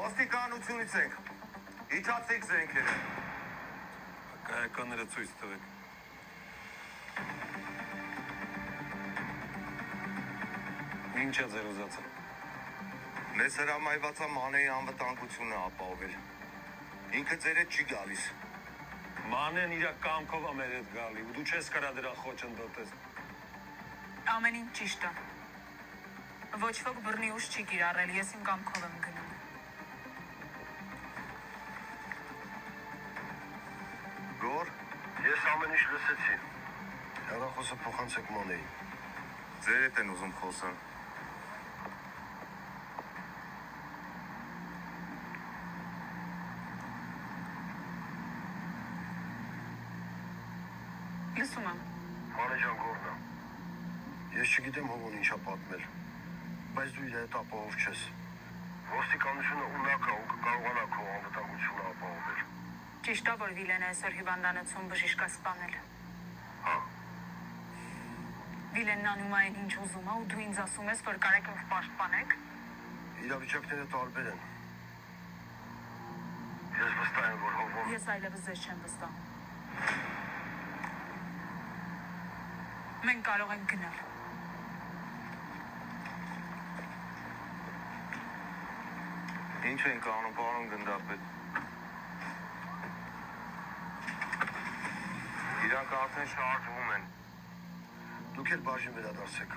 Ոստիկանությունից ենք։ Իջացեք զենքերը։ Կայականները ցույց տվեք։ Ինչ է ձեր ուզածը։ Մեզ հրամայված է Մանեի անվտանգությունը ապահովել։ Ինքը ձեր հետ չի գալիս։ Մանեն իր կամքով է մեր հետ գալի, ու դու չես կարա դրա խոչընդոտես։ Ամեն ինչ ճիշտ է։ Ոչ ոք բռնի ուժ չի կիրառել, ես իմ կամքով եմ գնում։ Գոր, Ես ամեն ինչ լսեցի։ Հեռախոսը փոխանցեք Մանեին։ ձեր հետ են ուզում խոսան։ Լսում եմ։ Մանե ջան Գորնա։ Ես չգիտեմ հողուն ինչա պատմել, բայց դու իր հետ ապահով չես։ Ոստիկանությունը ունակ է ու կկարողանա քո անվտանգությունը ապահովել։ Ճիշտ է, որ Վիլենը այսօր հիվանդանոցում բժիշկ է սպանել։ Հա։ Վիլենն անում է այն ինչ ուզում է, ու դու ինձ ասում ես, որ կարեք ինձ պաշտպանեք։ Իրավիճակները տարբեր են։ Ես վստահ եմ, որ հողում Ես այլևս ձեզ չեմ վստահում։ Մենք կարող ենք գնալ։ Ինչ ենք անում, պարոն գնդապետ։ Իրանք արդեն շարժվում են։ դուք էլ բաժին վերադարձեք։